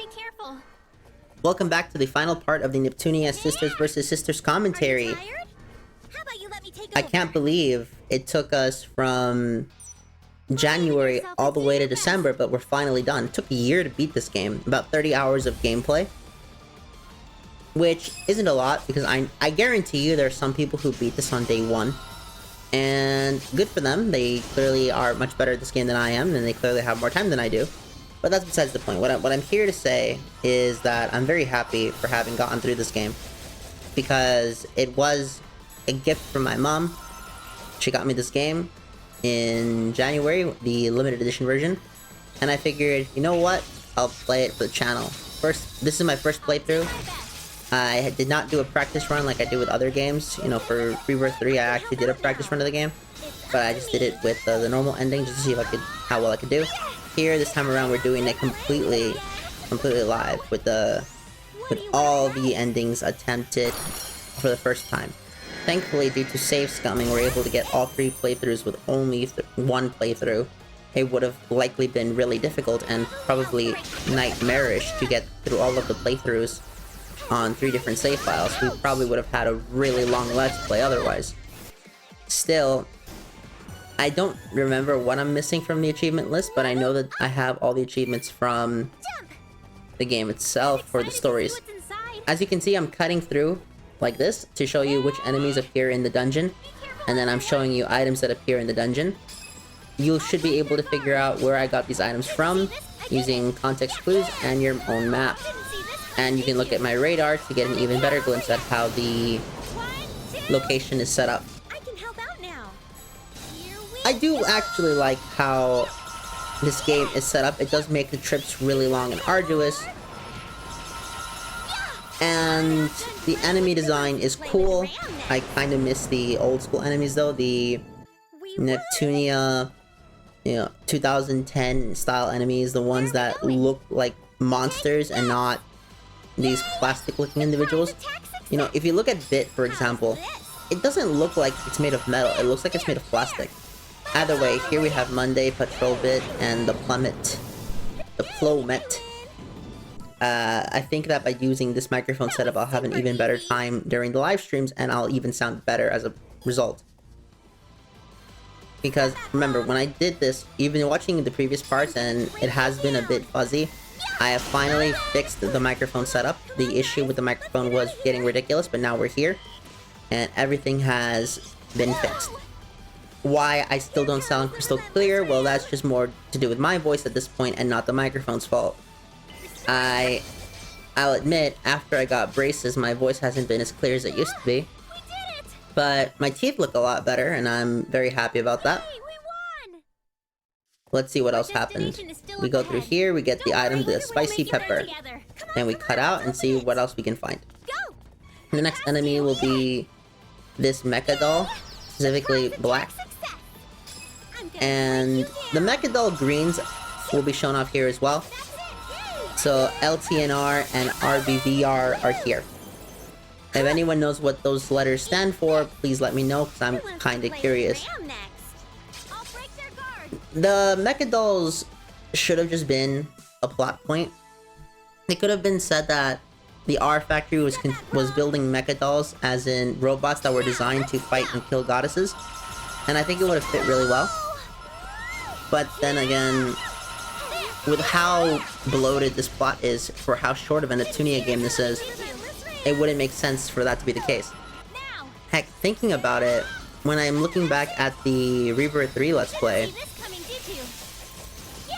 Be careful. Welcome back to the final part of the Neptunia Sisters vs. Sisters commentary. Are you tired? How about you let me take over? I can't believe it took us from January all the way to December, but we're finally done. It took a year to beat this game. About 30 hours of gameplay. Which isn't a lot, because I guarantee you there are some people who beat this on day one. And good for them. They clearly are much better at this game than I am, and they clearly have more time than I do. But that's besides the point. What I'm here to say is that I'm very happy for having gotten through this game. Because it was a gift from my mom. She got me this game in January, the limited edition version. And I figured, you know what? I'll play it for the channel. This is my first playthrough. I did not do a practice run like I do with other games. You know, for Rebirth 3, I actually did a practice run of the game. But I just did it with the normal ending just to see if how well I could do. Here, this time around, we're doing it completely live with all the endings attempted for the first time. Thankfully, due to save scumming, we're able to get all 3 playthroughs with only one playthrough. It would have likely been really difficult and probably nightmarish to get through all of the playthroughs on 3 different save files. We probably would have had a really long Let's Play otherwise. Still, I don't remember what I'm missing from the achievement list, but I know that I have all the achievements from the game itself for the stories. As you can see, I'm cutting through like this to show you which enemies appear in the dungeon, and then I'm showing you items that appear in the dungeon. You should be able to figure out where I got these items from using context clues and your own map. And you can look at my radar to get an even better glimpse at how the location is set up. I do actually like how this game is set up. It does make the trips really long and arduous. And the enemy design is cool. I kind of miss the old school enemies though. The Neptunia, 2010 style enemies. The ones that look like monsters and not these plastic looking individuals. You know, if you look at Bit, for example, it doesn't look like it's made of metal. It looks like it's made of plastic. Either way, here we have Monday, Patrol Bit, and the Plummet. The Plomet. I think that by using this microphone setup, I'll have an even better time during the live streams, and I'll even sound better as a result. Because, remember, when I did this, even watching the previous parts, and it has been a bit fuzzy, I have finally fixed the microphone setup. The issue with the microphone was getting ridiculous, but now we're here, and everything has been fixed. Why I still don't sound crystal clear, well, that's just more to do with my voice at this point and not the microphone's fault. I'll admit, after I got braces, my voice hasn't been as clear as it used to be. But my teeth look a lot better, and I'm very happy about that. Let's see what else happened. We go through here, we get the item, the spicy pepper. Then we cut out and see what else we can find. The next enemy will be this mecha doll, specifically black. And the mecha doll greens will be shown off here as well. So LTNR and RBVR are here. If anyone knows what those letters stand for, please let me know, because I'm kinda curious. The mecha dolls should have just been a plot point. It could have been said that the R Factory was building mecha dolls, as in robots that were designed to fight and kill goddesses. And I think it would have fit really well. But then again, with how bloated this plot is for how short of a Neptunia game this is, it wouldn't make sense for that to be the case. Heck, thinking about it, when I'm looking back at the Rebirth 3 Let's Play,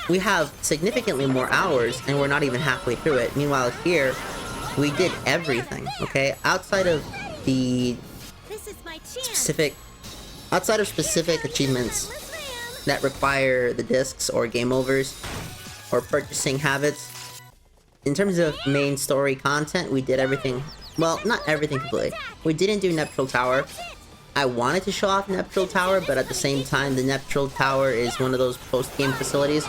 we have significantly more hours and we're not even halfway through it. Meanwhile here, we did everything, okay? Outside of specific achievements that require the discs or game overs or purchasing habits, in terms of main story content, we did everything. Well, not everything completely. We didn't do Neptunia Tower. I wanted to show off Neptunia Tower, but at the same time, the Neptunia Tower is one of those post-game facilities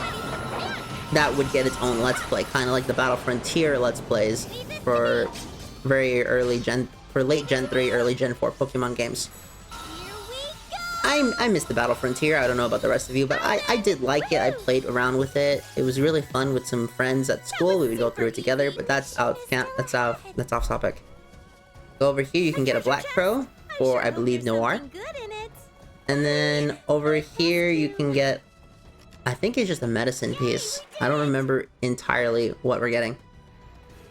that would get its own Let's Play, kind of like the Battle Frontier Let's Plays for late Gen 3, early Gen 4 Pokemon games. I I missed the Battle Frontier. I don't know about the rest of you, but I did like it. I played around with it. It was really fun with some friends at school. We would go through it together, but that's off topic. Go over here, you can get a Black Crow, or I believe Noir. And then over here you can get, I think it's just a medicine piece. I don't remember entirely what we're getting.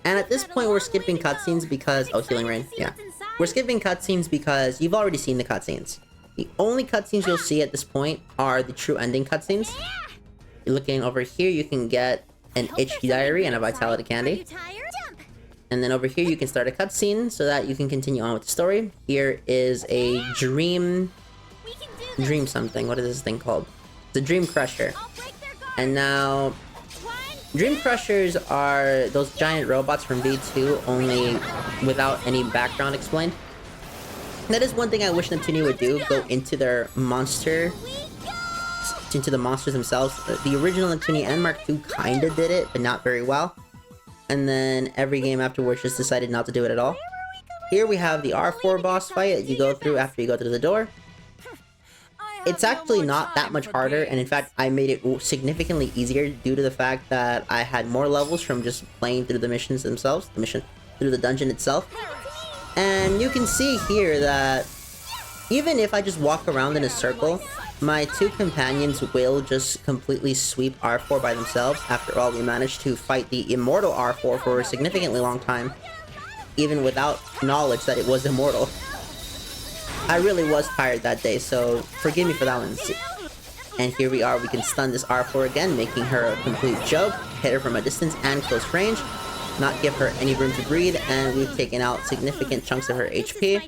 And at this point we're skipping cutscenes because, oh, Healing Rain, yeah. We're skipping cutscenes because you've already seen the cutscenes. The only cutscenes you'll see at this point are the true ending cutscenes. You're looking over here, you can get an HP diary and a vitality candy. And then over here you can start a cutscene so that you can continue on with the story. Here is a dream something. What is this thing called? The Dream Crusher. And now, Dream Crushers are those giant robots from V2, only without any background explained. That is one thing I wish Neptunia would do, go into their monster, into the monsters themselves. The original Neptunia and Mark II kinda did it, but not very well. And then every game afterwards just decided not to do it at all. Here we have the R4 boss fight that you go through after you go through the door. It's actually not that much harder, and in fact, I made it significantly easier due to the fact that I had more levels from just playing through the missions themselves, through the dungeon itself. And you can see here that even if I just walk around in a circle, my two companions will just completely sweep R4 by themselves. After all, we managed to fight the immortal R4 for a significantly long time, even without knowledge that it was immortal. I really was tired that day, so forgive me for that one. And here we are, we can stun this R4 again, making her a complete joke, hit her from a distance and close range, not give her any room to breathe, and we've taken out significant chunks of her HP.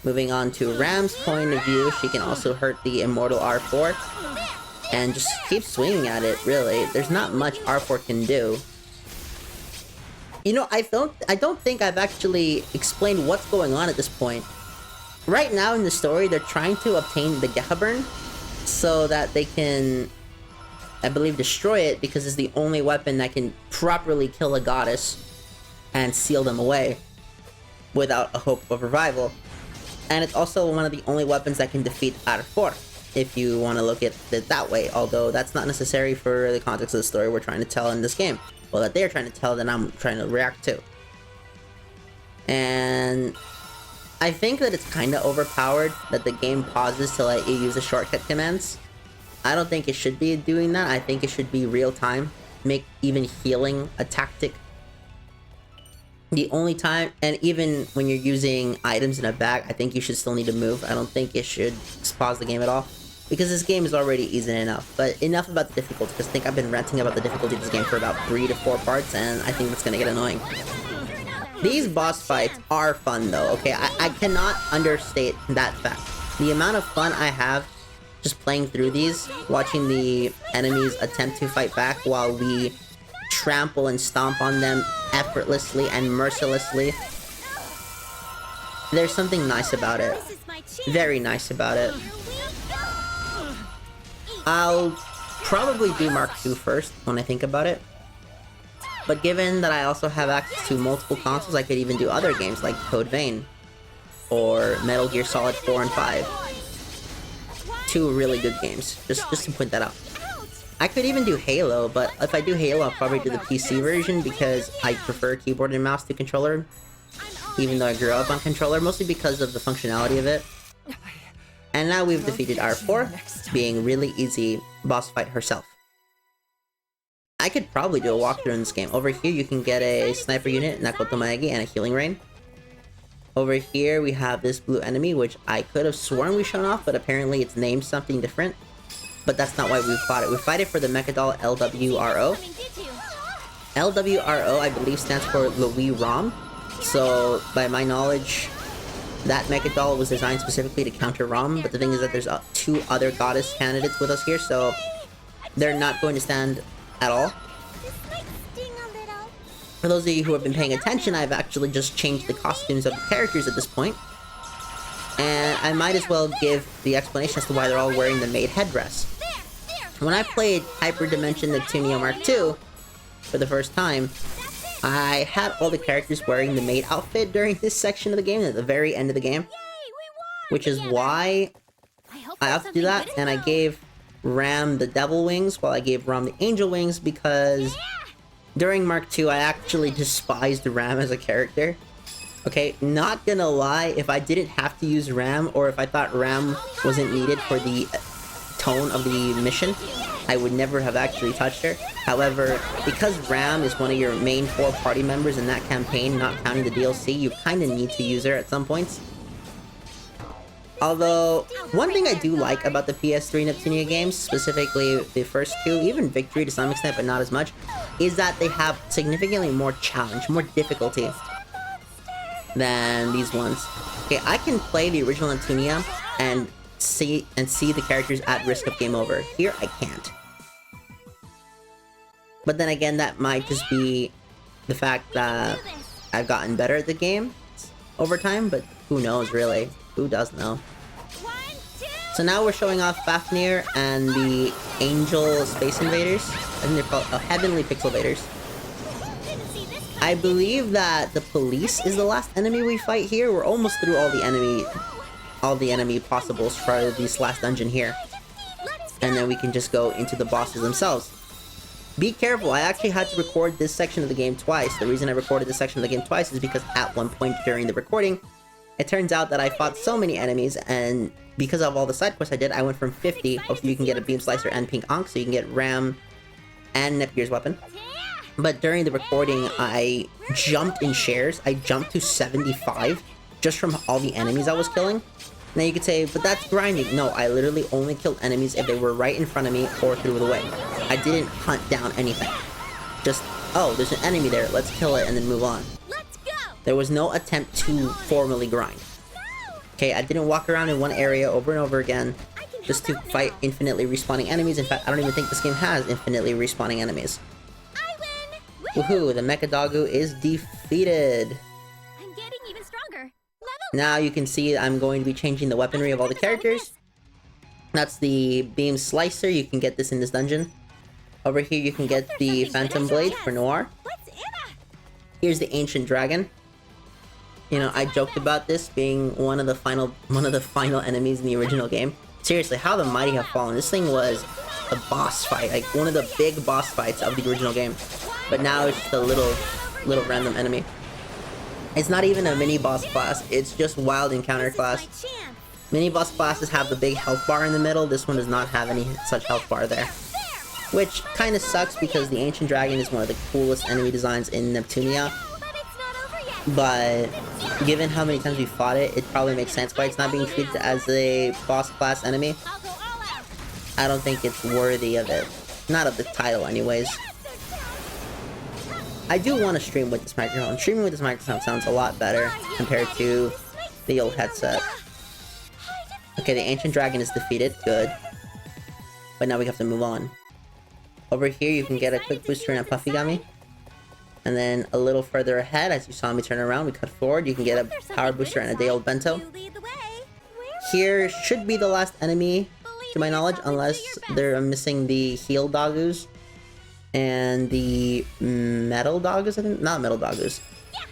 Moving on to Ram's point of view, she can also hurt the immortal R4, and just keep swinging at it, really. There's not much R4 can do. You know, I don't think I've actually explained what's going on at this point. Right now in the story, they're trying to obtain the Gehaburn so that they can, I believe, destroy it, because it's the only weapon that can properly kill a goddess and seal them away without a hope of revival. And it's also one of the only weapons that can defeat R4, if you want to look at it that way, although that's not necessary for the context of the story we're trying to tell in this game. Well, that they're trying to tell, that I'm trying to react to. And I think that it's kind of overpowered that the game pauses to let you use the shortcut commands. I don't think it should be doing that. I think it should be real time. Make even healing a tactic. The only time, and even when you're using items in a bag, I think you should still need to move. I don't think it should pause the game at all, because this game is already easy enough. But enough about the difficulty, because I think I've been ranting about the difficulty of this game for about 3 to 4 parts, and I think that's gonna get annoying. These boss fights are fun though, okay? I cannot understate that fact. The amount of fun I have just playing through these, watching the enemies attempt to fight back while we trample and stomp on them effortlessly and mercilessly. There's something nice about it. Very nice about it. I'll probably do Mark II first when I think about it. But given that I also have access to multiple consoles, I could even do other games like Code Vein or Metal Gear Solid 4 and 5. 2 really good games, just to point that out. I could even do Halo, but if I do Halo, I'll probably do the PC version because I prefer keyboard and mouse to controller, even though I grew up on controller, mostly because of the functionality of it. And now we've defeated R4, being really easy boss fight herself. I could probably do a walkthrough in this game. Over here, you can get a sniper unit, Nakotomaegi, and a healing rain. Over here, we have this blue enemy, which I could have sworn we shown off, but apparently it's named something different. But that's not why we fought it. We fight it for the Mechadoll LWRO. LWRO, I believe, stands for Louis Rom. So, by my knowledge, that Mechadoll was designed specifically to counter Rom. But the thing is that there's 2 other goddess candidates with us here, so they're not going to stand at all. For those of you who have been paying attention, I've actually just changed the costumes of the characters at this point. And I might as well give the explanation as to why they're all wearing the maid headdress. When I played Hyperdimension Neptunia Mark II for the first time, I had all the characters wearing the maid outfit during this section of the game, at the very end of the game. Which is why I opted to do that, and I gave Ram the Devil Wings while I gave Ram the Angel Wings because during Mark II, I actually despised Ram as a character. Okay, not gonna lie, if I didn't have to use Ram, or if I thought Ram wasn't needed for the tone of the mission, I would never have actually touched her. However, because Ram is one of your main 4 party members in that campaign, not counting the DLC, you kinda need to use her at some points. Although, one thing I do like about the PS3 Neptunia games, specifically the first 2, even Victory to some extent, but not as much, is that they have significantly more challenge, more difficulty than these ones. Okay, I can play the original Neptunia and see the characters at risk of game over. Here, I can't. But then again, that might just be the fact that I've gotten better at the game over time, but who knows, really? Who does know? So now we're showing off Fafnir and the Angel Space Invaders. I think they're called Heavenly Pixel Invaders. I believe that the police is the last enemy we fight here. We're almost through all the enemy possibles for this last dungeon here. And then we can just go into the bosses themselves. Be careful, I actually had to record this section of the game twice. The reason I recorded this section of the game twice is because at one point during the recording, it turns out that I fought so many enemies, and because of all the side quests I did, I went from 50, hopefully you can get a Beam Slicer and Pink Ankh, so you can get Ram and Nepgear's weapon. But during the recording, I jumped in shares. I jumped to 75 just from all the enemies I was killing. Now you could say, but that's grinding. No, I literally only killed enemies if they were right in front of me or through the way. I didn't hunt down anything. Just, oh, there's an enemy there, let's kill it and then move on. There was no attempt to formally grind. Okay, I didn't walk around in one area over and over again just to fight infinitely respawning enemies. In fact, I don't even think this game has infinitely respawning enemies. Woohoo, the Mecha Doggo is defeated. I'm getting even stronger. Now you can see I'm going to be changing the weaponry of all the characters. That's the Beam Slicer, you can get this in this dungeon. Over here you can get the Phantom Blade for Noir. Here's the Ancient Dragon. You know, I joked about this being one of the final enemies in the original game. Seriously, how the mighty have fallen. This thing was a boss fight, like one of the big boss fights of the original game. But now it's just a little random enemy. It's not even a mini boss class, it's just wild encounter class. Mini boss classes have the big health bar in the middle, this one does not have any such health bar there. Which kinda sucks because the Ancient Dragon is one of the coolest enemy designs in Neptunia. But given how many times we fought it, it probably makes sense why it's not being treated as a boss class enemy. I don't think it's worthy of it. Not of the title anyways. I do want to stream with this microphone. Streaming with this microphone sounds a lot better compared to the old headset. Okay, the Ancient Dragon is defeated. Good. But now we have to move on. Over here you can get a quick booster and a Puffy Gummy. And then a little further ahead, as you saw me turn around, we cut forward, you can get a power booster and a day old bento. Here should be the last enemy, to my knowledge, unless they're missing the heal doggoos. And the metal doggoos, I think? Not metal doggoos.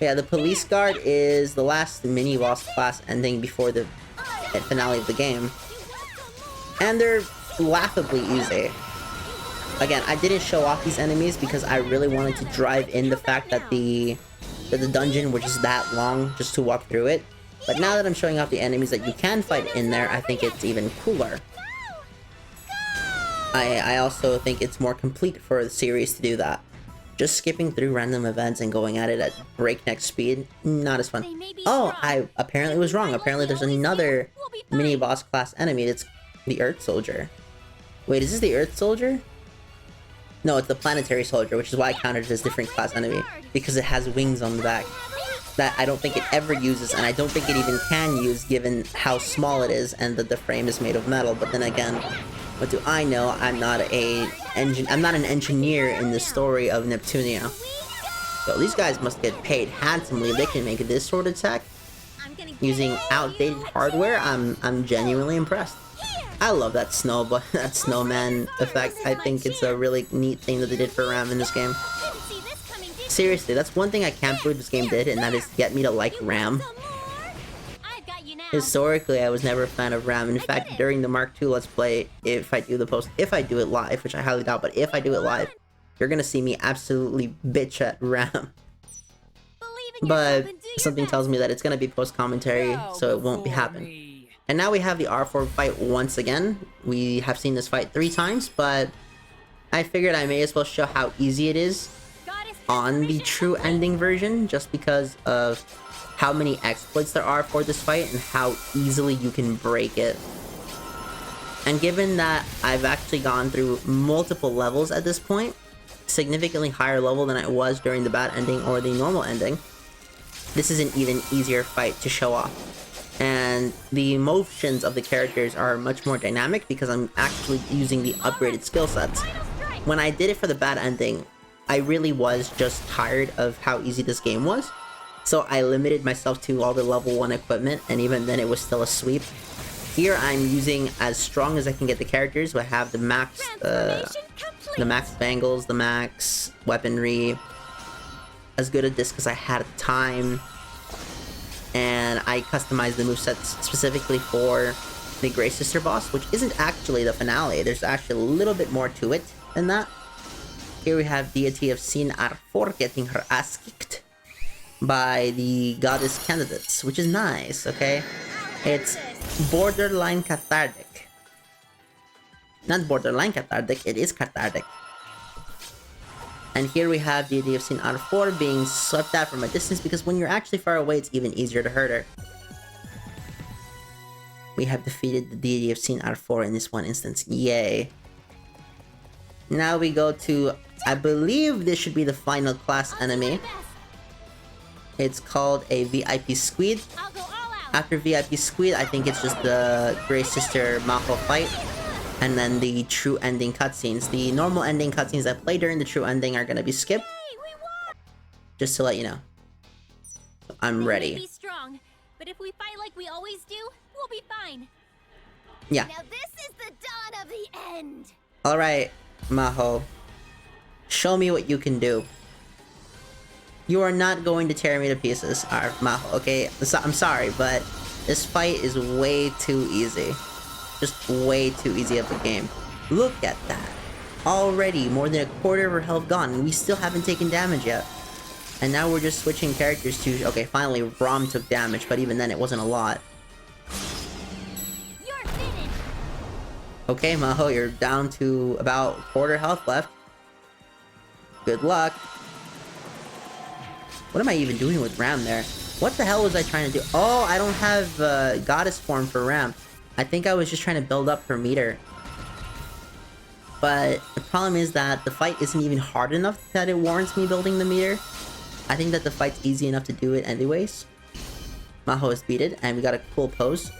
Yeah, the police guard is the last mini boss class ending before the finale of the game. And they're laughably easy. Again, I didn't show off these enemies because I really wanted to drive in the fact that the dungeon was just that long just to walk through it. But now that I'm showing off the enemies that you can fight in there, I think it's even cooler. I also think it's more complete for the series to do that. Just skipping through random events and going at it at breakneck speed, not as fun. Oh, I apparently was wrong. Apparently there's another mini boss class enemy. It's the Earth Soldier. Wait, is this the Earth Soldier? No, it's the Planetary Soldier, which is why I counted it as different class enemy. Because it has wings on the back. That I don't think it ever uses, and I don't think it even can use given how small it is and that the frame is made of metal. But then again, what do I know? I'm not an engineer in the story of Neptunia. So these guys must get paid handsomely if they can make this sort of tech using outdated hardware. I'm genuinely impressed. I love that that snowman effect. I think it's a really neat thing that they did for Ram in this game. Seriously, that's one thing I can't believe this game did, and that is get me to like Ram. I've got you now. Historically, I was never a fan of Ram. In fact, during the Mark II Let's Play, if I do it live, which I highly doubt, but if I do it live, you're gonna see me absolutely bitch at Ram. But something tells me that it's gonna be post-commentary, so it won't be happening. And now we have the R4 fight once again. We have seen this fight 3 times, but I figured I may as well show how easy it is on the true ending version, just because of how many exploits there are for this fight and how easily you can break it. And given that I've actually gone through multiple levels at this point, significantly higher level than I was during the bad ending or the normal ending, this is an even easier fight to show off. And the motions of the characters are much more dynamic because I'm actually using the upgraded skill sets. When I did it for the bad ending, I really was just tired of how easy this game was. So I limited myself to all the level 1 equipment, and even then it was still a sweep. Here I'm using as strong as I can get the characters. I have the max bangles, the max weaponry, as good a disc as I had at the time. And I customized the movesets specifically for the Grey Sister boss, which isn't actually the finale. There's actually a little bit more to it than that. Here we have Deity of Sin Arfor getting her ass kicked by the goddess candidates, which is nice, okay? It's borderline cathartic. Not borderline cathartic, it is cathartic. And here we have Deity of Sin R4 being swept out from a distance, because when you're actually far away, it's even easier to hurt her. We have defeated the Deity of Sin R4 in this one instance. Yay. Now we go to, I believe this should be the final class enemy. It's called a VIP Squid. After VIP Squid, I think it's just the Grey Sister Maho fight, and then the true ending cutscenes. The normal ending cutscenes that play during the true ending are gonna be skipped. Just to let you know. I'm ready. Be strong, but if we fight like we always do, we'll be fine. Yeah. Now this is the dawn of the end. All right, Maho. Show me what you can do. You are not going to tear me to pieces, Maho, okay? I'm sorry, but this fight is way too easy. Just way too easy of a game. Look at that. Already more than a quarter of her health gone, and we still haven't taken damage yet. And now we're just switching characters to... Okay, finally Rom took damage, but even then it wasn't a lot. You're finished. Okay, Maho, you're down to about quarter health left. Good luck. What am I even doing with Ram there? What the hell was I trying to do? Oh, I don't have goddess form for Ram. I think I was just trying to build up her meter. But the problem is that the fight isn't even hard enough that it warrants me building the meter. I think that the fight's easy enough to do it anyways. Maho is beaten, and we got a cool pose.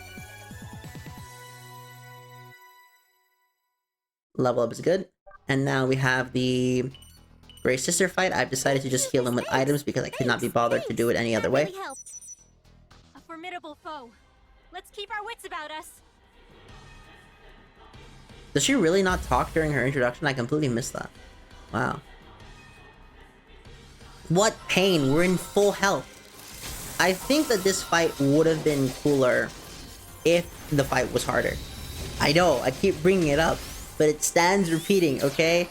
Level up is good. And now we have the Grey Sister fight. I've decided to just heal him with items because I could not be bothered to do it any other way. Really helped. A formidable foe. Let's keep our wits about us. Does she really not talk during her introduction? I completely missed that. Wow. What pain? We're in full health. I think that this fight would have been cooler if the fight was harder. I know, I keep bringing it up, but it stands repeating, okay?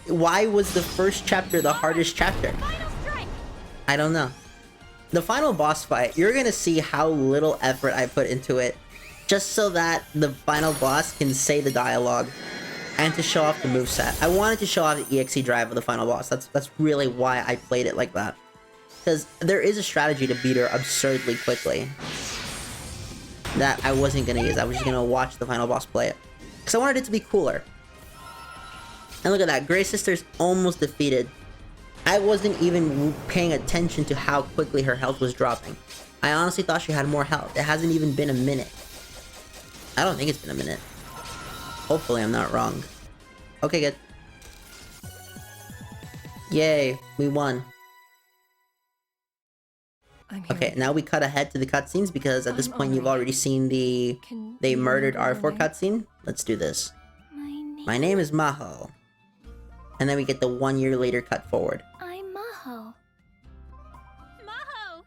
Why was the first chapter the hardest chapter? I don't know. The final boss fight, you're gonna see how little effort I put into it, just so that the final boss can say the dialogue and to show off the moveset. I wanted to show off the EXE drive of the final boss. That's really why I played it like that. Because there is a strategy to beat her absurdly quickly that I wasn't gonna use. I was just gonna watch the final boss play it. Because I wanted it to be cooler. And look at that, Grey Sister's almost defeated. I wasn't even paying attention to how quickly her health was dropping. I honestly thought she had more health. It hasn't even been a minute. I don't think it's been a minute. Hopefully I'm not wrong. Okay, good. Yay, we won. Okay, now we cut ahead to the cutscenes because at this point you've already seen the they murdered R4 cutscene. Let's do this. My name is Maho. And then we get the 1 year later cut forward. I'm Maho. Maho!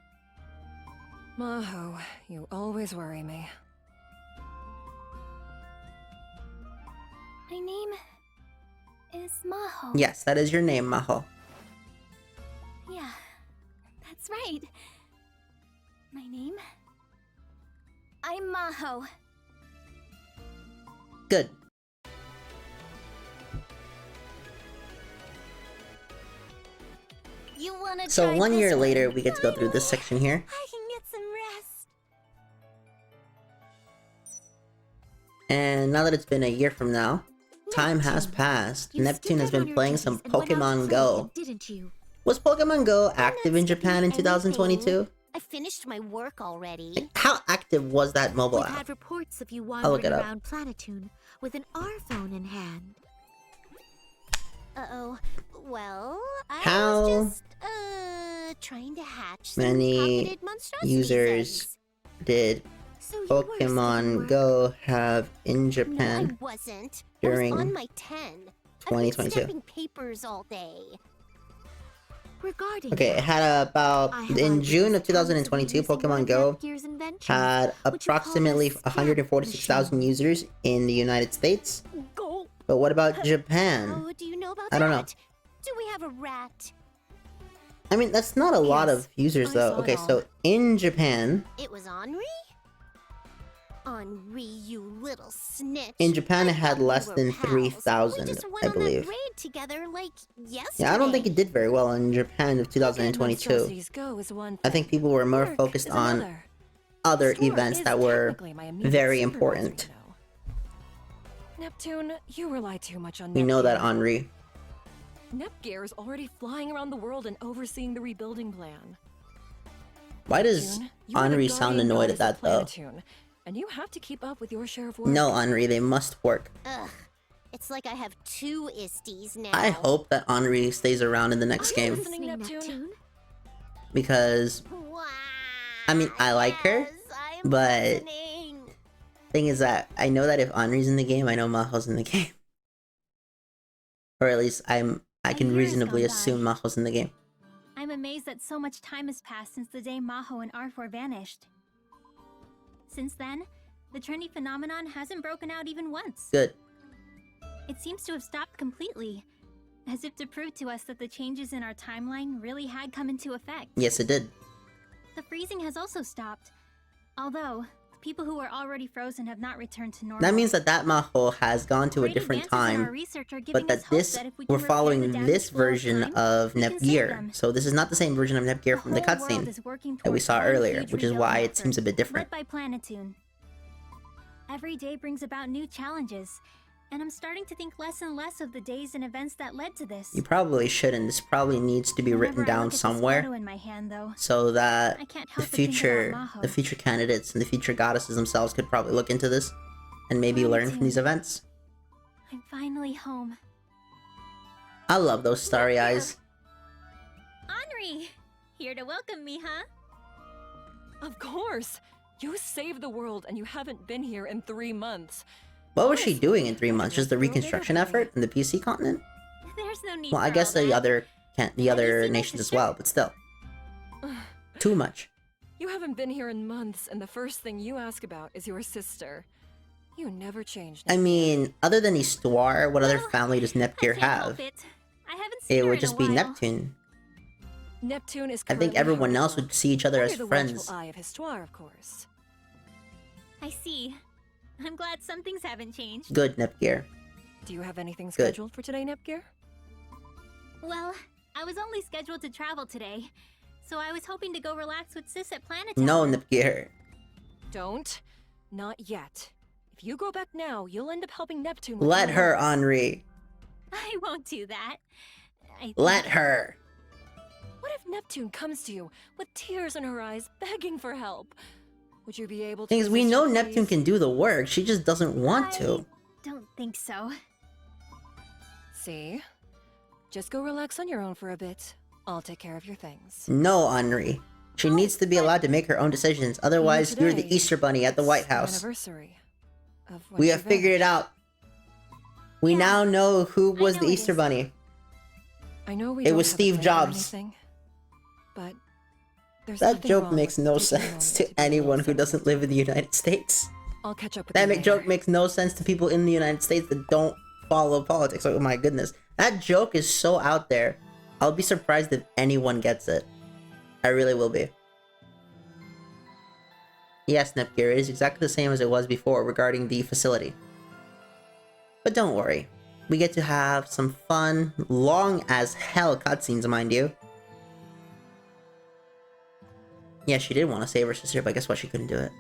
Maho, you always worry me. My name is Maho. Yes, that is your name, Maho. Yeah, that's right. My name? I'm Maho. Good. You wanna So try 1 this year later, one? we get to go through this section here. I can get some rest. And now that it's been a year from now, time has passed. Neptune has been playing some Pokemon Go. Didn't you? Was Pokemon Go active in Japan in 2022? I finished my work already. How active was that mobile We've app? had reports of you look wandering it up. around Planetoon with an R phone in hand. Uh-oh. Well, I How was just, trying to hatch some many pocketed monstrosities users eggs. did So you were studying Pokemon work? Go have in No, I Japan wasn't. during I was on my 10. I've 2022? been stamping papers all day. Regarding Okay, it had about, I have in June of eyewitness accounts of 2022, you using one Pokemon of Go Netgear's inventions, had which you called a approximately stamp 146,000 machine. users in the United States. Go. But what about Japan? Oh, do you know about I don't know. that? Do we have a rat? I mean, that's not a lot Yes, of users, I though. saw it Okay, all. so in Japan, It was Henri? Henri, you little snitch. in Japan, I it had thought we less were than pals. 3,000, We just went I on believe. that raid together like yesterday. Yeah, I don't think it did very well in Japan of 2022. Monstrosities Go is one I think thing. people were more Work focused is on another. other Store events is that were technically my immediate very supervisor, important. you know. Neptune, you rely too much on We know that, Nepgear. Henri. Nepgear is already flying around the world and overseeing the rebuilding plan. Why does Neptune, you are the Henri sound guardian annoyed at goddess that, of though? Planetoon, and you have to keep up with your share of work. No, Henri, they must work. Ugh. It's like I have two Isties now. I hope that Henri stays around in the next Are you game. listening, Neptune? Because, Wow. I mean, I like her, Yes, I'm but listening. thing is that I know that if Henri's in the game, I know Maho's in the game. Or at least I A can year has reasonably gone by. assume Maho's in the game. I'm amazed that so much time has passed since the day Maho and R4 vanished. Since then, the trendy phenomenon hasn't broken out even once. Good. It seems to have stopped completely, as if to prove to us that the changes in our timeline really had come into effect. Yes, it did. The freezing has also stopped, although the people who were already frozen have not returned to normal. That means that Maho has gone to a Great different advances in our time, research are giving but us that hope this, that if we we're can repair following the this damaged flow of version time, of we can save Nepgear. them. So this is not the same version of Nepgear from the whole world cutscene is working that we towards saw one earlier, huge which is why rebuilding it seems a bit effort, different. Led by Planetoon. Every day brings about new challenges, and I'm starting to think less and less of the days and events that led to this. You probably shouldn't. This probably needs to be Whenever written I down look at this somewhere, photo in my hand, though, so that I can't the help but think about Maho. future candidates and the future goddesses themselves could probably look into this and maybe learn from these Planetoon. events. I'm finally home. I love those starry eyes. Henri! Here to welcome me, huh? Of course! You saved the world and you haven't been here in 3 months. What was she Honestly, doing in 3 I months? Just the feel a bit reconstruction of effort in the PC continent? There's no need Well, I for guess all the that. other you other see my nations as sister? well, but still, too much. You haven't been here in months, and the first thing you ask about is your sister. You never changed. I mean, other than Histoire, what other Well, family does I Nepgear can't have? help it. I haven't seen It her would in just a be while. Neptune. Neptune is. I think currently everyone home else alone. would see each other as Under the friends. watchful eye of Histoire, of course. I see. I'm glad some things haven't changed. Good, Nepgear. Do you have anything Good. scheduled for today, Nepgear? Well, I was only scheduled to travel today, so I was hoping to go relax with Sis at Planetown. No, Nepgear. Don't. Not yet. If you go back now, you'll end up helping Neptune with Let her her, work. Henri. I won't do that. I think- Let her. What if Neptune comes to you with tears in her eyes, begging for help? Would you be able to? Things we resist know her Neptune pleas? can do the work. She just doesn't want to. Don't think so. See? Just go relax on your own for a bit. I'll take care of your things. No, Henri. She needs to be allowed to make her own decisions. Otherwise, you're the today, Easter Bunny at the White It's the House. Anniversary of when We she have figured it vanished. out. We Yeah, now know who I was know the it Easter is. Bunny. I know we It don't was have a Steve plan or Jobs. anything, but There's That nothing joke wrong makes with no taking a sense moment to be a little anyone who doesn't sensitive. live in the United States. I'll catch up with That you later. joke makes no sense to people in the United States that don't follow politics. Oh my goodness. That joke is so out there. I'll be surprised if anyone gets it. I really will be. Yes, Nepgear, it is exactly the same as it was before regarding the facility. But don't worry. We get to have some fun, long as hell cutscenes, mind you. Yeah, she did want to save her sister, but guess what? She couldn't do it.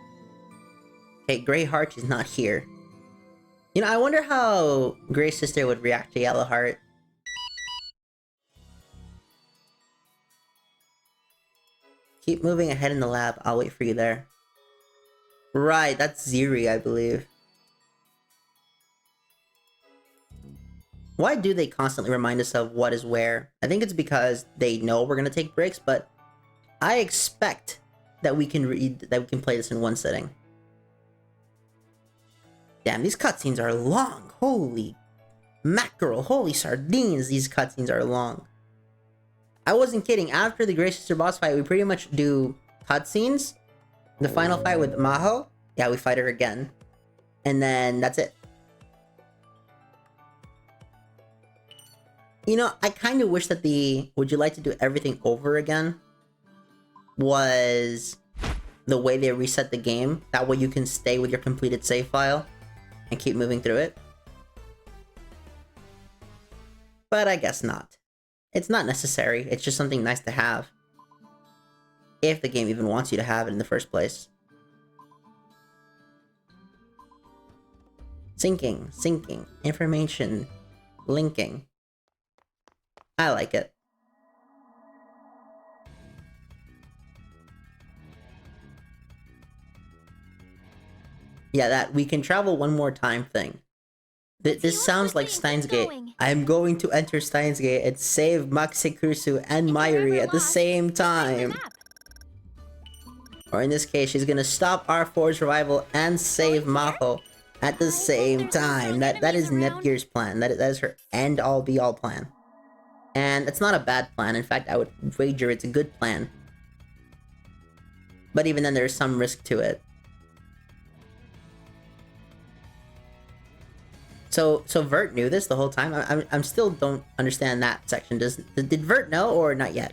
Hey, Grey Heart is not here. You know, I wonder how Grey's sister would react to Yellow Heart. Keep moving ahead in the lab. I'll wait for you there. Right, that's Ziri, I believe. Why do they constantly remind us of what is where? I think it's because they know we're gonna take breaks, but I expect that we can play this in one sitting. Damn, these cutscenes are long. Holy mackerel, holy sardines, these cutscenes are long. I wasn't kidding. After the Grey Sister boss fight, we pretty much do cutscenes. The final fight with Maho, yeah, we fight her again. And then that's it. You know, I kind of wish that the would you like to do everything over again was the way they reset the game. That way you can stay with your completed save file and keep moving through it. But I guess not. It's not necessary. It's just something nice to have. If the game even wants you to have it in the first place. Syncing, information, linking. I like it. Yeah, that we can travel one more time thing. This sounds like Steins Gate. I'm going to enter Steins Gate and save Maxikurusu and Mayuri at the same time. Or in this case, she's gonna stop R4's revival and save Maho at the same time. That is Nepgear's plan. That is her end-all be-all plan. And it's not a bad plan. In fact, I would wager it's a good plan. But even then, there's some risk to it. So Vert knew this the whole time? I'm still don't understand that section. Did Vert know or not yet?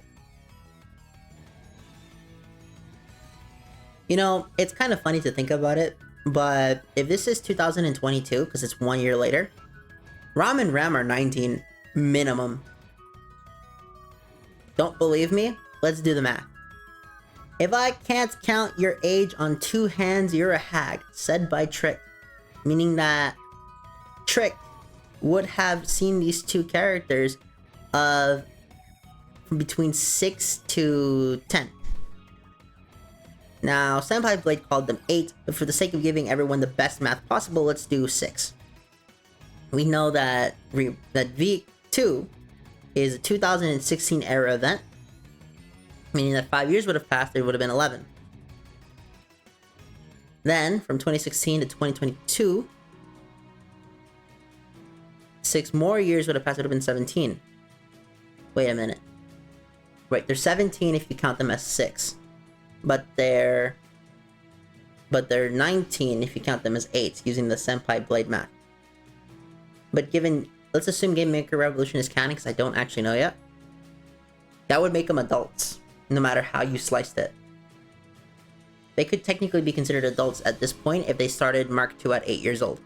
You know, it's kind of funny to think about it, but if this is 2022, because it's 1 year later, Ram and Ram are 19 minimum. Don't believe me? Let's do the math. If I can't count your age on 2 hands, you're a hag, said by Trick. Meaning that Trick would have seen these two characters of between 6 to 10. Now, Senpai Blade called them 8, but for the sake of giving everyone the best math possible, let's do 6. We know that V2 is a 2016 era event, meaning that 5 years would have passed, it would have been 11. Then, from 2016 to 2022, 6 more years would have passed, it would have been 17. Wait a minute. Right, they're 17 if you count them as 6. But they're 19 if you count them as 8, using the Senpai Blade math. But given, let's assume Game Maker Revolution is canon, because I don't actually know yet. That would make them adults, no matter how you sliced it. They could technically be considered adults at this point if they started Mark II at 8 years old.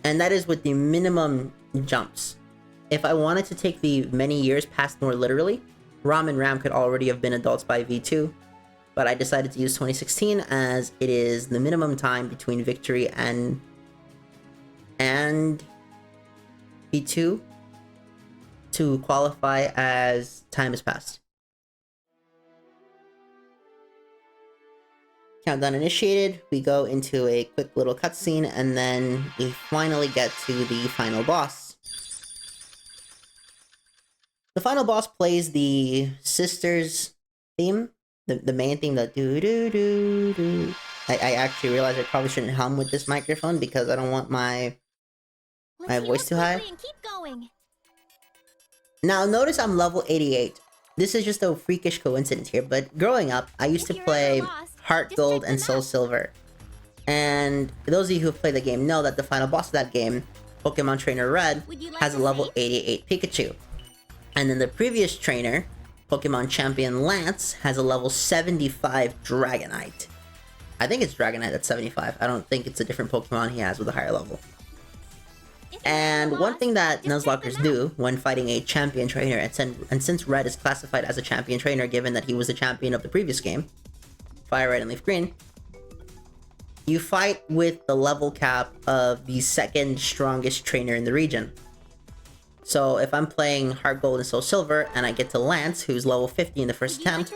And that is with the minimum jumps. If I wanted to take the many years past more literally, Ram and Ram could already have been adults by V2, but I decided to use 2016 as it is the minimum time between victory and V2 to qualify as time has passed. Countdown initiated, we go into a quick little cutscene, and then we finally get to the final boss. The final boss plays the sisters theme, the main theme, the do-do-do-do. I actually realized I probably shouldn't hum with this microphone because I don't want my voice too high. And keep going. Now notice I'm level 88. This is just a freakish coincidence here, but growing up, I used to play Heart Gold and Soul Silver. And those of you who have played the game know that the final boss of that game, Pokemon Trainer Red, has a level 88 Pikachu. And then the previous trainer, Pokemon Champion Lance, has a level 75 Dragonite. I think it's Dragonite that's 75. I don't think it's a different Pokemon he has with a higher level. And one thing that Nuzlockers do when fighting a champion trainer, and since Red is classified as a champion trainer given that he was the champion of the previous game, Fire Red and Leaf Green, you fight with the level cap of the second strongest trainer in the region. So if I'm playing Heart Gold and Soul Silver and I get to Lance, who's level 50 in the first attempt,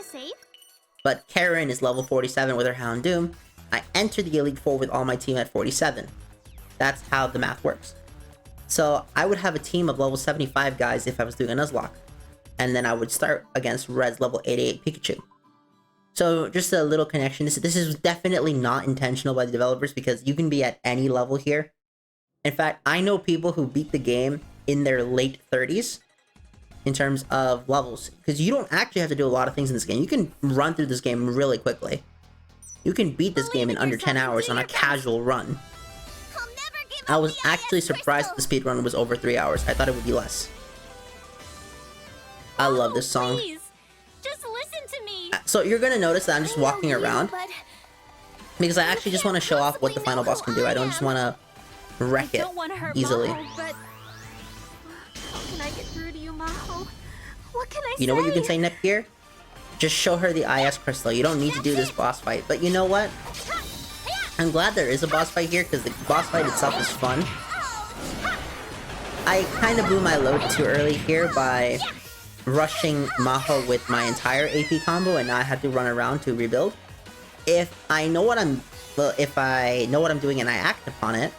but Karen is level 47 with her Houndoom, I enter the Elite Four with all my team at 47. That's how the math works. So I would have a team of level 75 guys if I was doing a Nuzlocke. And then I would start against Red's level 88 Pikachu. So just a little connection. This is definitely not intentional by the developers because you can be at any level here. In fact, I know people who beat the game in their late 30s in terms of levels. Because you don't actually have to do a lot of things in this game. You can run through this game really quickly. You can beat this game in under 10 hours on a casual run. I was actually surprised that the speedrun was over 3 hours. I thought it would be less. I love this song. Please, just listen to me. So you're gonna notice that I'm just walking around because I actually just want to show off what the final boss can do. I don't just want to wreck it easily. But how can I get through to you, Maho? What can I say? You know what you can say, Neptunia? Just show her the IS crystal. You don't need to do this boss fight. But you know what? I'm glad there is a boss fight here because the boss fight itself is fun. I kind of blew my load too early here by rushing Maho with my entire AP combo, and now I have to run around to rebuild. If I know what I'm doing and I act upon it,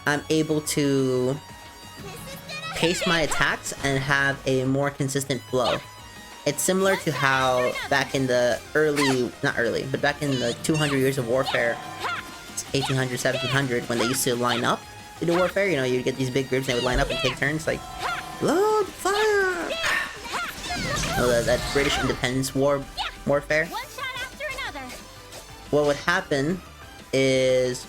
I'm able to pace my attacks and have a more consistent flow. It's similar to how back in the back in the 200 years of warfare, 1800, 1700, when they used to line up to do warfare, you know, you'd get these big groups and they would line up and take turns, like, load fire! Oh, that British independence warfare. What would happen is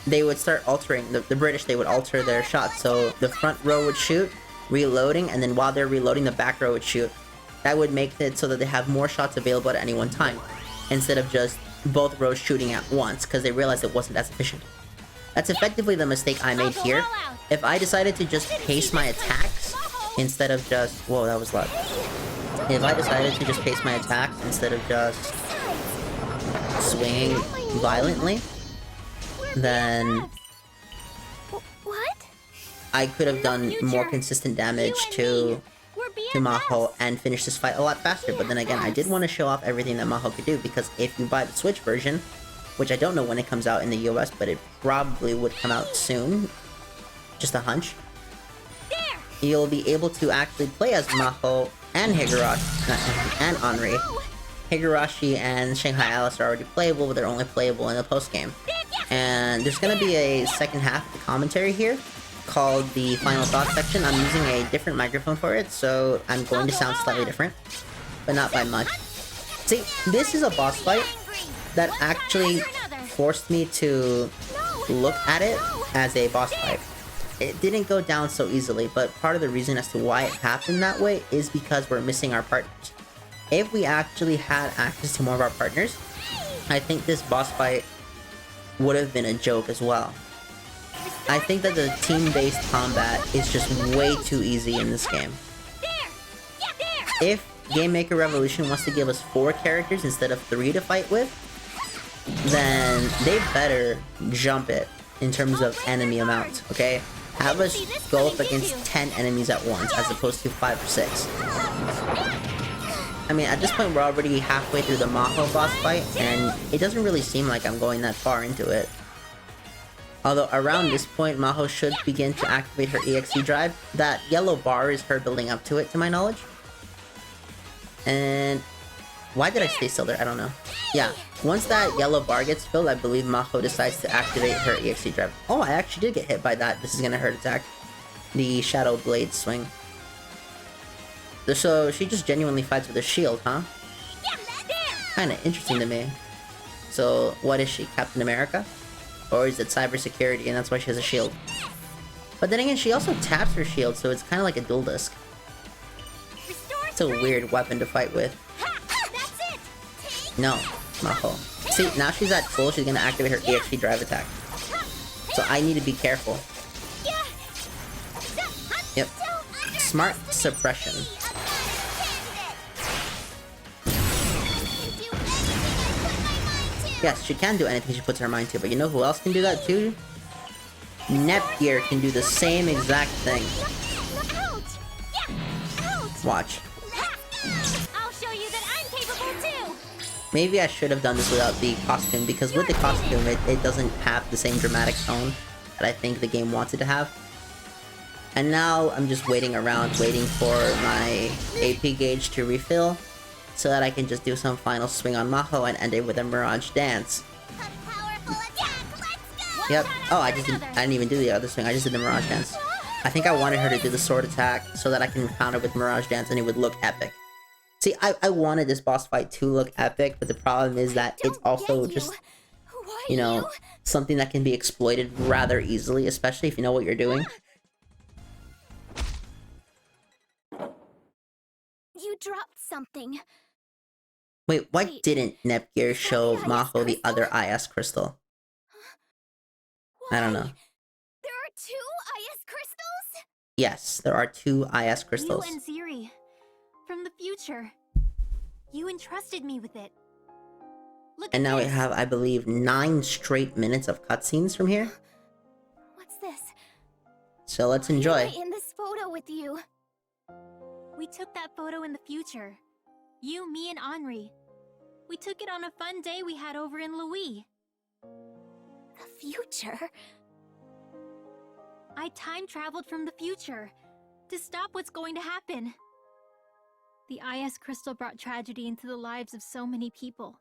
they would start altering, the British, they would alter their shots, so the front row would shoot, reloading, and then while they're reloading, the back row would shoot. That would make it so that they have more shots available at any one time, instead of just both rows shooting at once, because they realized it wasn't as efficient. That's effectively the mistake I made here. If I decided to just pace my attacks, instead of just... Whoa, that was loud. If I decided to just pace my attacks, instead of just swinging violently, then I could have done more consistent damage to Maho and finish this fight a lot faster. But then again, I did want to show off everything that Maho could do, because if you buy the Switch version, which I don't know when it comes out in the US, but it probably would come out soon, just a hunch, you'll be able to actually play as Maho and Higurashi, and Henri. Higurashi and Shanghai Alice are already playable, but they're only playable in the post-game. And there's gonna be a second half of the commentary here, called the Final Thoughts section. I'm using a different microphone for it, so I'm going to sound slightly different, but not by much. See, this is a boss fight that actually forced me to look at it as a boss fight. It didn't go down so easily, but part of the reason as to why it happened that way is because we're missing our partners. If we actually had access to more of our partners, I think this boss fight would have been a joke as well. I think that the team-based combat is just way too easy in this game. If Game Maker Revolution wants to give us 4 characters instead of 3 to fight with, then they better jump it in terms of enemy amount, okay? Have us go up against 10 enemies at once as opposed to 5 or 6. I mean, at this point we're already halfway through the Maho boss fight, and it doesn't really seem like I'm going that far into it. Although around this point, Maho should begin to activate her EXE drive. That yellow bar is her building up to it, to my knowledge. And why did I stay still there? I don't know. Yeah, once that yellow bar gets filled, I believe Maho decides to activate her EXE drive. Oh, I actually did get hit by that. This is gonna hurt attack. The Shadow Blade swing. So she just genuinely fights with a shield, huh? Kinda interesting to me. So what is she, Captain America? Or is it cybersecurity and that's why she has a shield? But then again, she also taps her shield, so it's kind of like a dual disc. It's a weird weapon to fight with. No, Maho. See, now she's at full, she's gonna activate her EXP drive attack. So I need to be careful. Yep. Smart suppression. Yes, she can do anything she puts her mind to, but you know who else can do that too? Nepgear can do the same exact thing. Watch. I'll show you that I'm capable too. Maybe I should have done this without the costume, because with the costume, it doesn't have the same dramatic tone that I think the game wants it to have. And now I'm just waiting around, waiting for my AP gauge to refill, so that I can just do some final swing on Maho and end it with a Mirage Dance. Yep. Oh, I didn't even do the other swing, I just did the Mirage Dance. I think I wanted her to do the sword attack so that I can counter with Mirage Dance and it would look epic. See, I wanted this boss fight to look epic, but the problem is that it's also just, you know, something that can be exploited rather easily, especially if you know what you're doing. You dropped something. Wait, why didn't Nepgear show Maho the other IS crystal? I don't know. There are 2 IS crystals? Yes, there are 2 IS crystals. You and Ziri. From the future. You entrusted me with it. Look And at now we this. have, I believe, 9 straight minutes of cutscenes from here. What's this? So let's Why enjoy. am I in this photo with you? We took that photo in the future. You, me, and Henri. We took it on a fun day we had over in Louis. The future? I time-traveled from the future to stop what's going to happen. The IS crystal brought tragedy into the lives of so many people.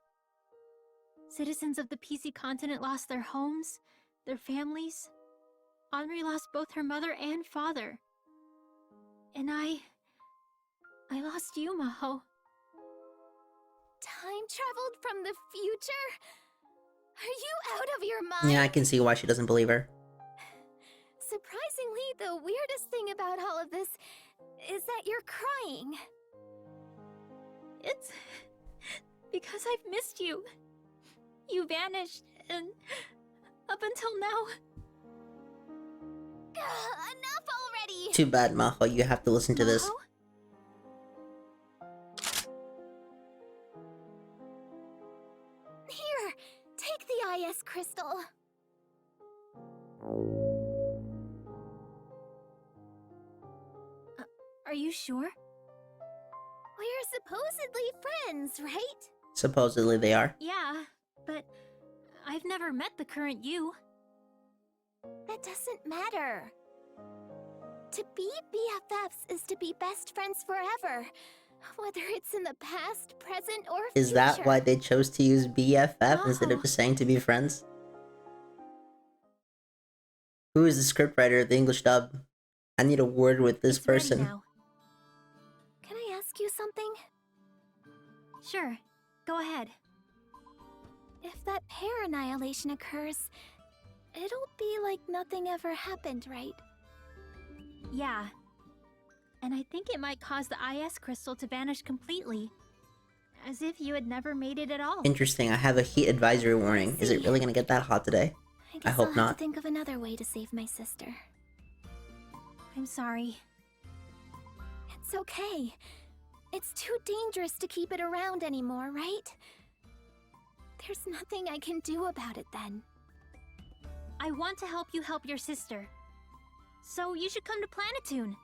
Citizens of the PC continent lost their homes, their families. Henri lost both her mother and father. And I lost you, Maho. Time traveled from the future? Are you out of your mind? Yeah, I can see why she doesn't believe her. Surprisingly, the weirdest thing about all of this is that you're crying. It's because I've missed you. You vanished, and up until now... Enough already! Too bad, Maho, you have to listen to this. Maho? Here, take the IS crystal. Are you sure? We're supposedly friends, right? Supposedly they are. Yeah, but I've never met the current you. That doesn't matter. To be BFFs is to be best friends forever. Whether it's in the past, present, or future. Is that why they chose to use BFF instead of Oh. just saying to be friends? Who is the scriptwriter of the English dub? I need a word with this It's ready person. now. Can I ask you something? Sure, go ahead. If that pair annihilation occurs, it'll be like nothing ever happened, right? Yeah. And I think it might cause the IS crystal to vanish completely. As if you had never made it at all. Interesting, I have a heat advisory warning. Is it really gonna get that hot today? I guess hope I'll have not. to think of another way to save my sister. I'm sorry. It's okay. It's too dangerous to keep it around anymore, right? There's nothing I can do about it then. I want to help you help your sister. So you should come to Planetoon.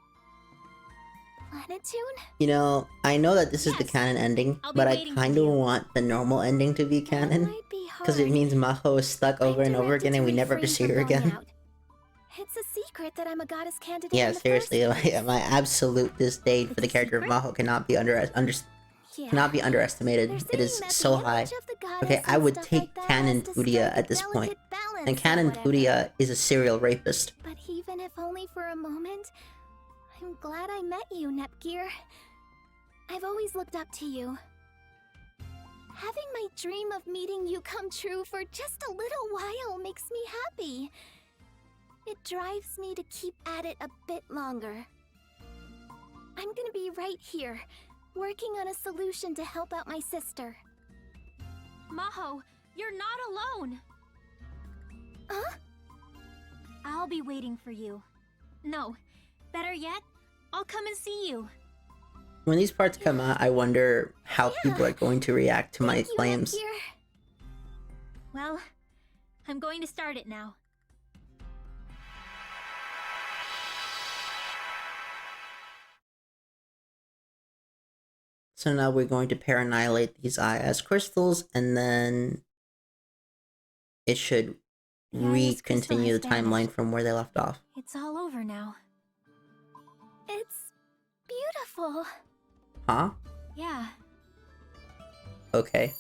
Planetoon? You know, I know that this is the Yes. canon ending, I'll be but I waiting for kinda you. want the normal ending to be That canon. might be Because it hard. means Maho is stuck over I'm and over directed again and to we never refrain to see her from going again. out. It's a secret that I'm a goddess candidate Yeah, in the seriously, first place. my absolute disdain for It's the a character of secret? Maho cannot be Yeah. cannot be underestimated. They're It is saying that so the high. image of the goddess Okay, I and would stuff take like that Canon has to Tudia strike a at this point. delicate balance And or Canon whatever. Tudia is a serial rapist. But even if only for a moment, I'm glad I met you, Nepgear. I've always looked up to you. Having my dream of meeting you come true for just a little while makes me happy. It drives me to keep at it a bit longer. I'm gonna be right here, working on a solution to help out my sister. Maho, you're not alone! Huh? I'll be waiting for you. No, better yet, I'll come and see you. When these parts come out, I wonder how people are going to react to my Thank you, claims. Nepgear. Well, I'm going to start it now. So now we're going to pair-annihilate these IS crystals, and then it should Various re-continue the crystallized timeline damage. from where they left off. It's all over now. It's beautiful. Huh? Yeah. Okay.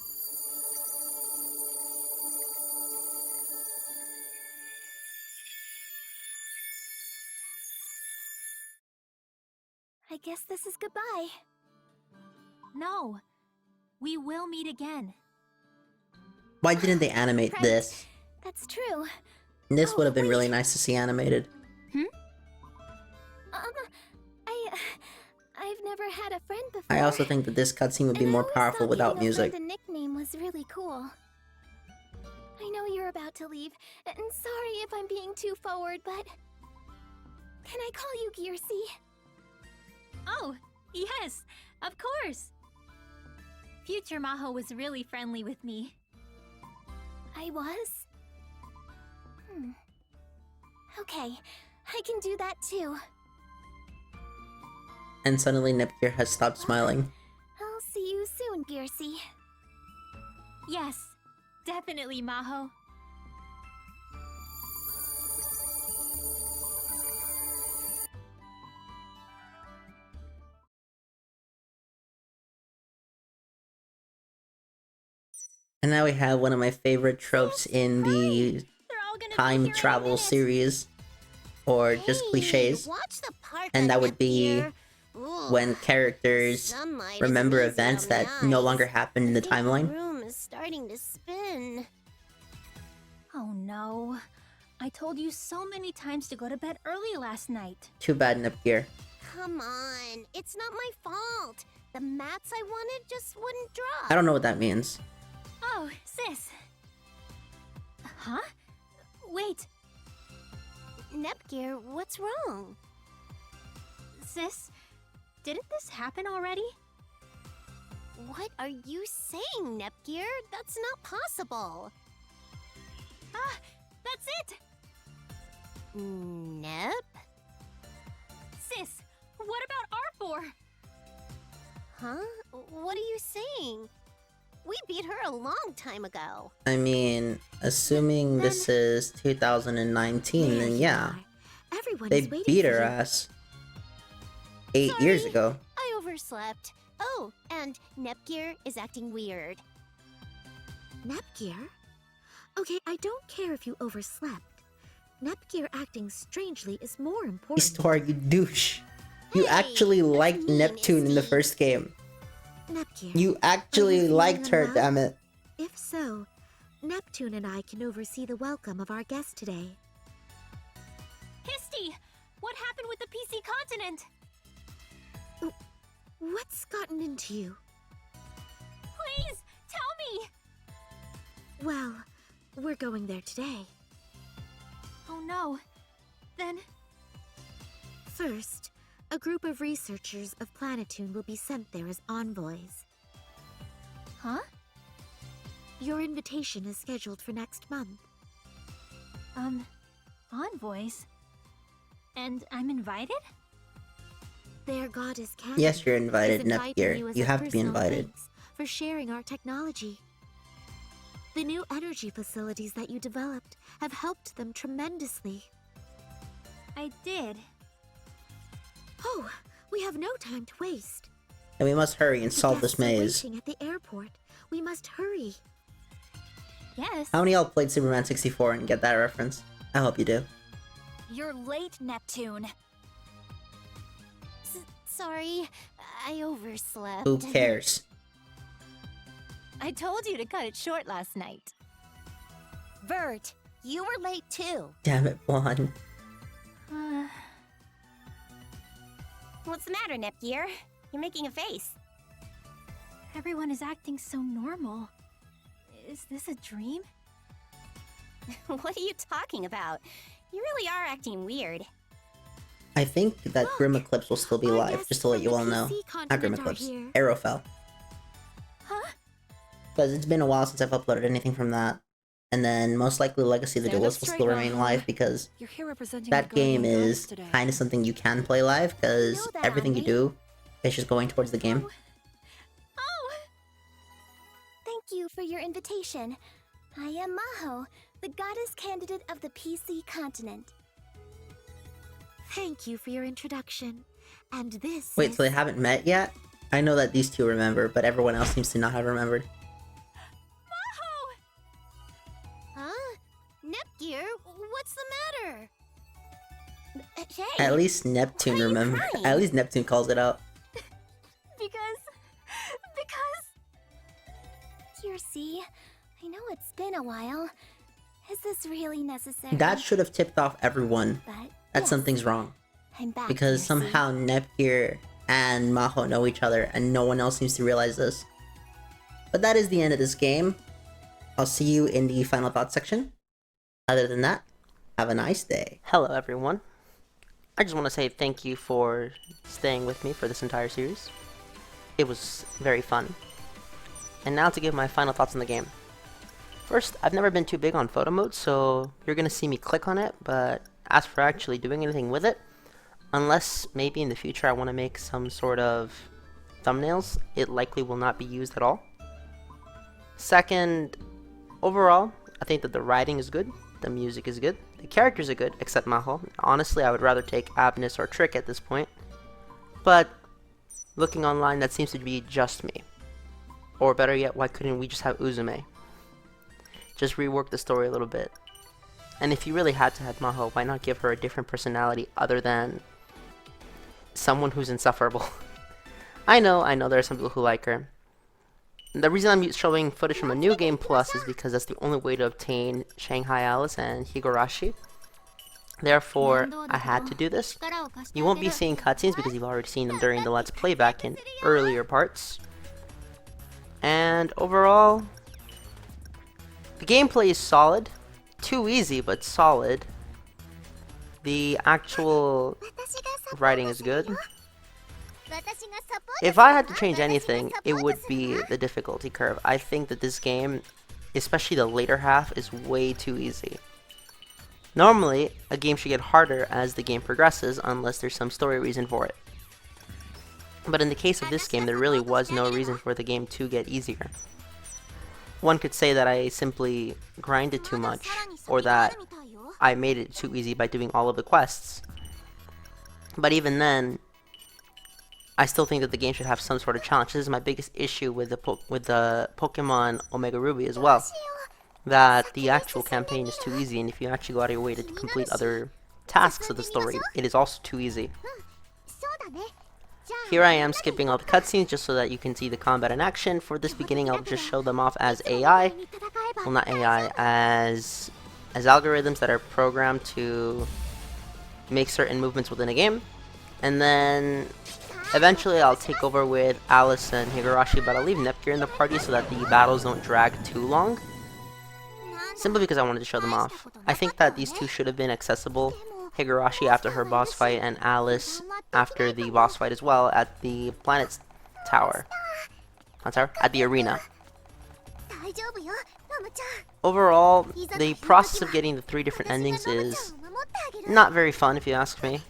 I guess this is goodbye. No. We will meet again. Why didn't they animate Right. this? That's true. This Oh, would have been really wait. nice to see animated. I've never had a friend before. I also think that this cutscene would be And I more always powerful thought without giving a friend music. a nickname was really cool. I know you're about to leave, and sorry if I'm being too forward, but can I call you Gearsey? Oh, yes, of course. Future Maho was really friendly with me. I was? Okay, I can do that too. And suddenly Nepgear has stopped smiling. I'll see you soon, Gearsey. Yes, definitely, Maho. And now we have one of my favorite tropes in the They're all gonna be time here in a travel minute. series, or just cliches, Watch the park and on that would be Nepgear. Ooh, when characters sunlight is remember easy events on that the no eyes. longer happened in the I think timeline. The room is starting to spin. Oh no. I told you so many times to go to bed early last night. Too bad, Nepgear. Come on, it's not my fault. The mats I wanted just wouldn't drop. I don't know what that means. Oh, sis. Huh? Wait, Nepgear, what's wrong? sis, didn't this happen already? What are you saying, Nepgear? That's not possible. Ah, that's it! Nep? Sis, what about R4? Huh? What are you saying? We beat her a long time ago. I mean, assuming this is 2019, then yeah. Everyone They is waiting beat for her you. ass 8 years Sorry. ago. I overslept. Oh, and Nepgear is acting weird. Nepgear? Okay, I don't care if you overslept. Nepgear acting strangely is more important. Histoire, you douche. You Hey, actually that's liked mean, Neptune in the Steve. first game. Nepgear. You actually feeling liked her, unwell? damn it. If so, Neptune and I can oversee the welcome of our guest today. Histy, what happened with the PC continent? What's gotten into you? Please, tell me! Well, we're going there today. Oh no. Then, First, a group of researchers of Planetoon will be sent there as envoys. huh? Your invitation is scheduled for next month. Envoys? And I'm invited? Their goddess Candy Yes, you're invited, is inviting Nepgear. as You a have to be personal invited. thanks for sharing our technology. The new energy facilities that you developed have helped them tremendously. I did. Oh, we have no time to waste. And we must hurry and The solve this guests are maze. waiting at the airport. We must hurry. Yes. How many of y'all played Superman 64 and get that reference? I hope you do. You're late, Neptune. Sorry, I overslept. Who cares? I told you to cut it short last night. Vert, you were late too. Damn it, Juan. What's the matter, Nepgear? You're making a face. Everyone is acting so normal. Is this a dream? What are you talking about? You really are acting weird. I think that Grim Eclipse will still be Our live, guests just to let from you the all know. PC Not Grim continent are Eclipse. here. Arrowfell. Huh? Because it's been a while since I've uploaded anything from that. And then most likely Legacy of the Stand up Duelist will straight, still remain Maho. live because You're here representing that the guardian game goddess is today. kind of something you can play live because know that, everything you Ami. do is just going towards the game. Oh! Thank you for your invitation. I am Maho, the goddess candidate of the PC continent. Thank you for your introduction. And this Wait, is... so they haven't met yet? I know that these two remember, but everyone else seems to not have remembered. Huh? Nepgear, what's the matter? Hey! At least Neptune why are you remember. crying? At least Neptune calls it out. Because... Kiersey, I know it's been a while. Is this really necessary? That should have tipped off everyone But that yes, something's wrong. I'm back, Because Kiersey. somehow Nepgear and Maho know each other and no one else seems to realize this. But that is the end of this game. I'll see you in the final thoughts section. Other than that, have a nice day. Hello everyone. I just want to say thank you for staying with me for this entire series. It was very fun. And now to give my final thoughts on the game. First, I've never been too big on photo mode, so you're gonna see me click on it, but as for actually doing anything with it, unless maybe in the future I want to make some sort of thumbnails, it likely will not be used at all. Second, overall, I think that the writing is good, the music is good, the characters are good, except Maho. Honestly, I would rather take Abnus or Trick at this point. But, looking online, that seems to be just me. Or better yet, why couldn't we just have Uzume? Just rework the story a little bit. And if you really had to have Maho, why not give her a different personality other than someone who's insufferable? I know there are some people who like her. The reason I'm showing footage from a new game plus is because that's the only way to obtain Shanghai Alice and Higurashi. Therefore, I had to do this. You won't be seeing cutscenes because you've already seen them during the Let's Play back in earlier parts. And overall, the gameplay is solid. Too easy, but solid. The actual writing is good. If I had to change anything, it would be the difficulty curve. I think that this game, especially the later half, is way too easy. Normally, a game should get harder as the game progresses unless there's some story reason for it. But in the case of this game, there really was no reason for the game to get easier. One could say that I simply grinded too much, or that I made it too easy by doing all of the quests. But even then, I still think that the game should have some sort of challenge. This is my biggest issue with the Pokemon Omega Ruby as well. That the actual campaign is too easy, and if you actually go out of your way to complete other tasks of the story, it is also too easy. Here I am skipping all the cutscenes just so that you can see the combat in action. For this beginning, I'll just show them off as AI. Well, not AI, as algorithms that are programmed to make certain movements within a game. And then eventually I'll take over with Alice and Higurashi, but I'll leave Nepgear in the party so that the battles don't drag too long. Simply because I wanted to show them off. I think that these two should have been accessible. Higurashi after her boss fight and Alice after the boss fight as well at the planet's tower. At the arena. Overall, the process of getting the 3 different endings is not very fun if you ask me.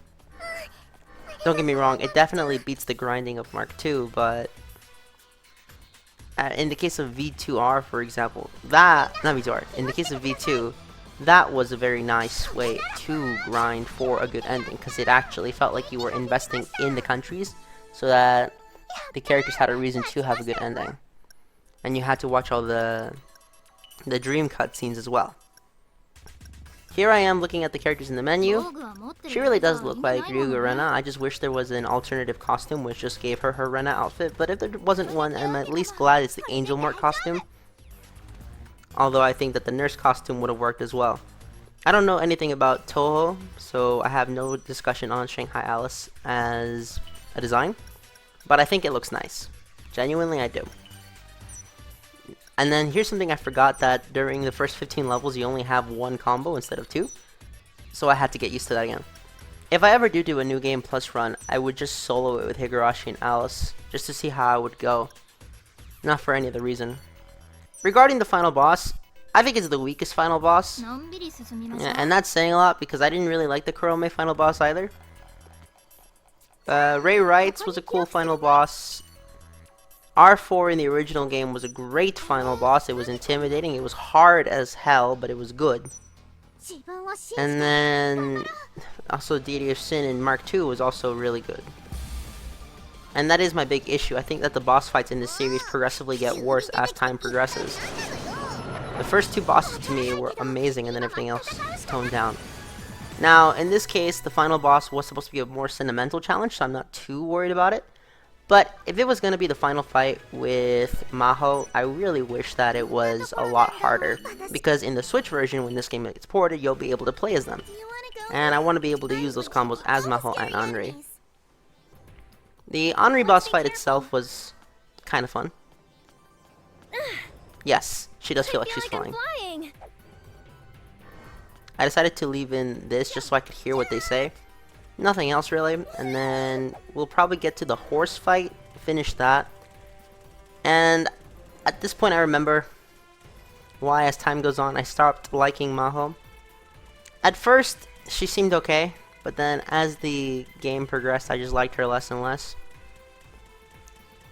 Don't get me wrong, it definitely beats the grinding of Mark II, but in the case of V2R, for example, not V2R, in the case of V2, that was a very nice way to grind for a good ending, because it actually felt like you were investing in the countries, so that the characters had a reason to have a good ending. And you had to watch all the dream cutscenes as well. Here I am looking at the characters in the menu. She really does look like Ryugu Rena. I just wish there was an alternative costume which just gave her Rena outfit, but if there wasn't one, I'm at least glad it's the Angel Mort costume. Although I think that the nurse costume would have worked as well. I don't know anything about Toho, so I have no discussion on Shanghai Alice as a design, but I think it looks nice. Genuinely, I do. And then here's something I forgot, that during the first 15 levels you only have one combo instead of two, so I had to get used to that again. If I ever do a New Game Plus run, I would just solo it with Higurashi and Alice, just to see how I would go, not for any other reason. Regarding the final boss, I think it's the weakest final boss, and that's saying a lot because I didn't really like the Kurome final boss either. Ray Wrights was a cool final boss. R4 in the original game was a great final boss. It was intimidating, it was hard as hell, but it was good. And then also Deity of Sin in Mark II was also really good. And that is my big issue. I think that the boss fights in this series progressively get worse as time progresses. The first two bosses to me were amazing, and then everything else toned down. Now, in this case, the final boss was supposed to be a more sentimental challenge, so I'm not too worried about it. But if it was going to be the final fight with Maho, I really wish that it was a lot harder. Because in the Switch version, when this game gets ported, you'll be able to play as them. And I want to be able to use those combos as Maho and Henri. The Henri boss fight itself was kind of fun. Yes, she does feel like she's flying. I decided to leave in this just so I could hear what they say. Nothing else really, and then we'll probably get to the horse fight, finish that. And at this point I remember why, as time goes on, I stopped liking Maho. At first, she seemed okay, but then as the game progressed, I just liked her less and less.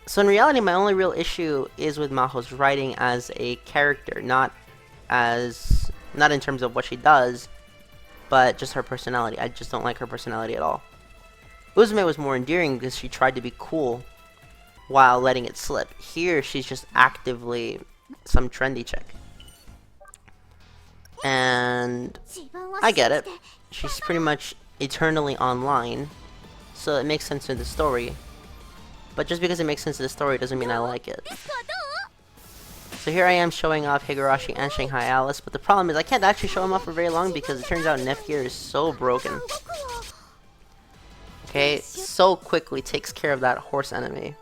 So in reality, my only real issue is with Maho's writing as a character, not in terms of what she does, but just her personality. I just don't like her personality at all. Uzume was more endearing because she tried to be cool while letting it slip. Here, she's just actively some trendy chick. And I get it. She's pretty much eternally online, so it makes sense in the story. But just because it makes sense in the story doesn't mean I like it. So here I am showing off Higurashi and Shanghai Alice, but the problem is I can't actually show them off for very long because it turns out Nepgear is so broken. Okay, so quickly takes care of that horse enemy.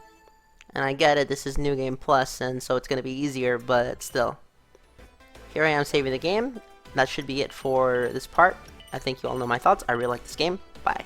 And I get it, this is New Game Plus, and so it's going to be easier, but still. Here I am saving the game. That should be it for this part. I think you all know my thoughts. I really like this game. Bye.